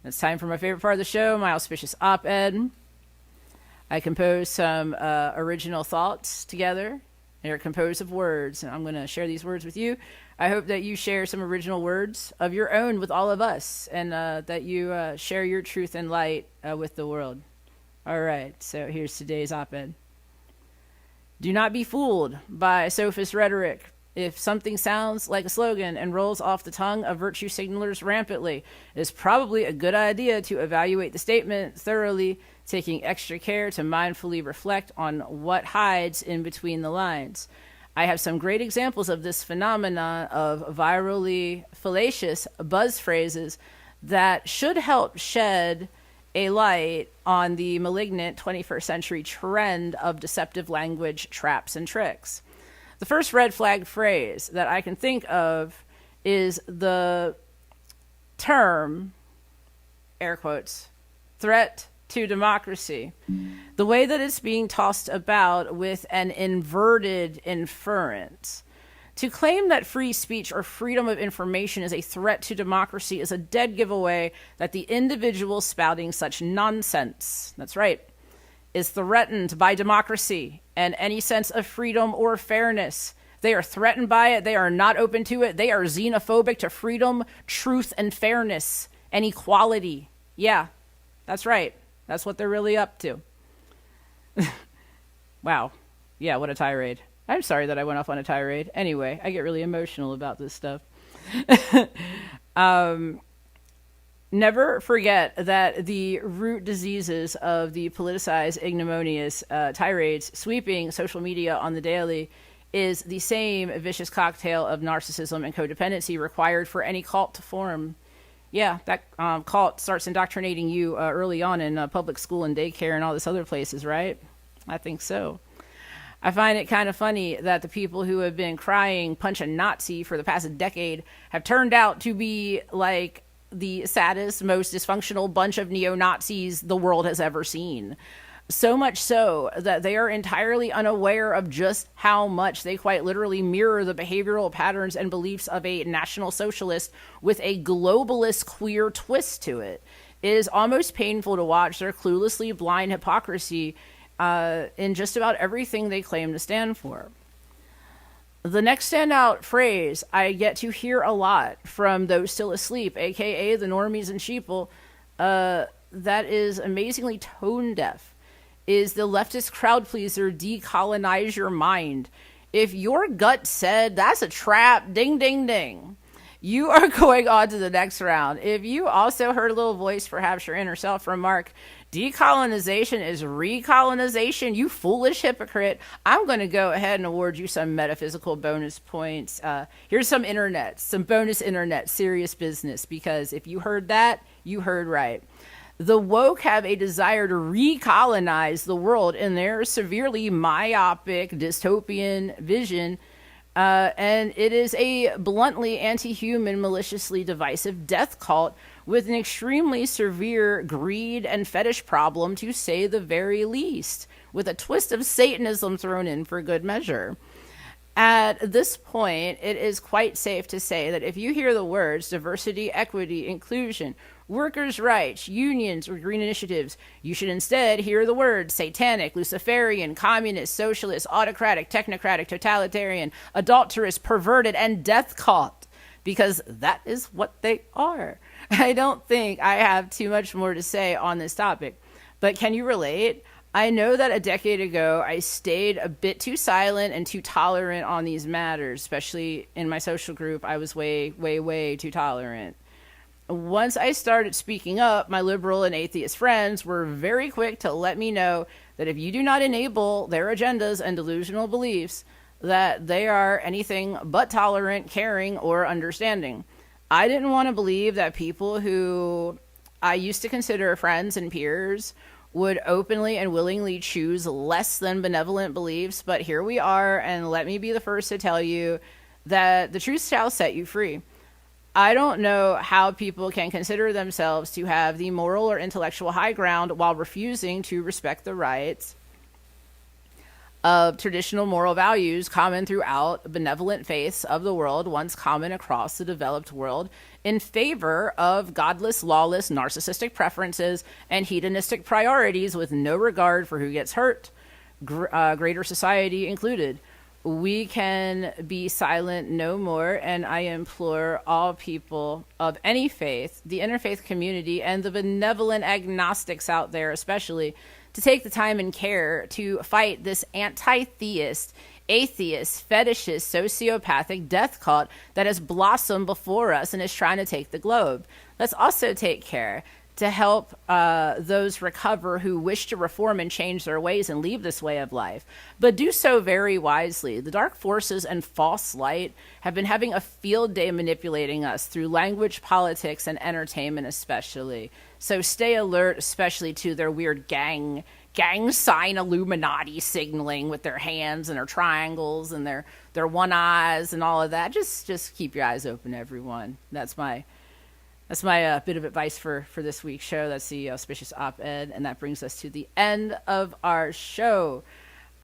It's time for my favorite part of the show, my Auspicious Op-Ed. I composed some original thoughts together. They're composed of words, and I'm going to share these words with you. I hope that you share some original words of your own with all of us, and that you share your truth and light with the world. All right, so here's today's op-ed. Do not be fooled by sophist rhetoric. If something sounds like a slogan and rolls off the tongue of virtue signalers rampantly, it is probably a good idea to evaluate the statement thoroughly, taking extra care to mindfully reflect on what hides in between the lines. I have some great examples of this phenomenon of virally fallacious buzz phrases that should help shed a light on the malignant 21st century trend of deceptive language traps and tricks. The first red flag phrase that I can think of is the term, air quotes, threat to democracy. The way that it's being tossed about with an inverted inference. To claim that free speech or freedom of information is a threat to democracy is a dead giveaway that the individual spouting such nonsense, that's right, is threatened by democracy and any sense of freedom or fairness. They are threatened by it. They are not open to it. They are xenophobic to freedom, truth, and fairness and equality. Yeah, that's right. That's what they're really up to. Wow. Yeah, what a tirade. I'm sorry that I went off on a tirade. Anyway, I get really emotional about this stuff. Never forget that the root diseases of the politicized, ignominious tirades sweeping social media on the daily is the same vicious cocktail of narcissism and codependency required for any cult to form. Yeah, that cult starts indoctrinating you early on in public school and daycare and all this other places, right? I think so. I find it kind of funny that the people who have been crying punch a Nazi for the past decade have turned out to be like the saddest, most dysfunctional bunch of neo-Nazis the world has ever seen. So much so that they are entirely unaware of just how much they quite literally mirror the behavioral patterns and beliefs of a National Socialist with a globalist queer twist to it. It is almost painful to watch their cluelessly blind hypocrisy in just about everything they claim to stand for. The next standout phrase I get to hear a lot from those still asleep, aka the normies and sheeple, that is amazingly tone deaf, is the leftist crowd pleaser, decolonize your mind. If your gut said that's a trap, ding, ding, ding, you are going on to the next round. If you also heard a little voice, perhaps your inner self, remark, decolonization is recolonization, you foolish hypocrite, I'm going to go ahead and award you some metaphysical bonus points. Here's some bonus internet, serious business, because if you heard that, you heard right. The woke have a desire to recolonize the world in their severely myopic dystopian vision, and it is a bluntly anti-human, maliciously divisive death cult with an extremely severe greed and fetish problem, to say the very least, with a twist of Satanism thrown in for good measure. At this point, it is quite safe to say that if you hear the words diversity, equity, inclusion, workers' rights, unions, or green initiatives, you should instead hear the words satanic, Luciferian, communist, socialist, autocratic, technocratic, totalitarian, adulterous, perverted, and death cult, because that is what they are. I don't think I have too much more to say on this topic, but can you relate? I know that a decade ago, I stayed a bit too silent and too tolerant on these matters, especially in my social group. I was way, way, way too tolerant. Once I started speaking up, my liberal and atheist friends were very quick to let me know that if you do not enable their agendas and delusional beliefs, that they are anything but tolerant, caring, or understanding. I didn't want to believe that people who I used to consider friends and peers would openly and willingly choose less than benevolent beliefs, but here we are, and let me be the first to tell you that the truth shall set you free. I don't know how people can consider themselves to have the moral or intellectual high ground while refusing to respect the rights of traditional moral values common throughout benevolent faiths of the world, once common across the developed world, in favor of godless, lawless, narcissistic preferences and hedonistic priorities with no regard for who gets hurt, greater society included. We can be silent no more, and I implore all people of any faith, the interfaith community, and the benevolent agnostics out there especially, to take the time and care to fight this anti-theist, atheist, fetishist, sociopathic death cult that has blossomed before us and is trying to take the globe. Let's also take care to help those recover who wish to reform and change their ways and leave this way of life, but do so very wisely. The dark forces and false light have been having a field day manipulating us through language, politics, and entertainment especially. So stay alert, especially to their weird gang sign Illuminati signaling with their hands and their triangles and their one eyes and all of that. Just keep your eyes open, everyone. That's my bit of advice for this week's show. That's the Auspicious Op-Ed, and that brings us to the end of our show.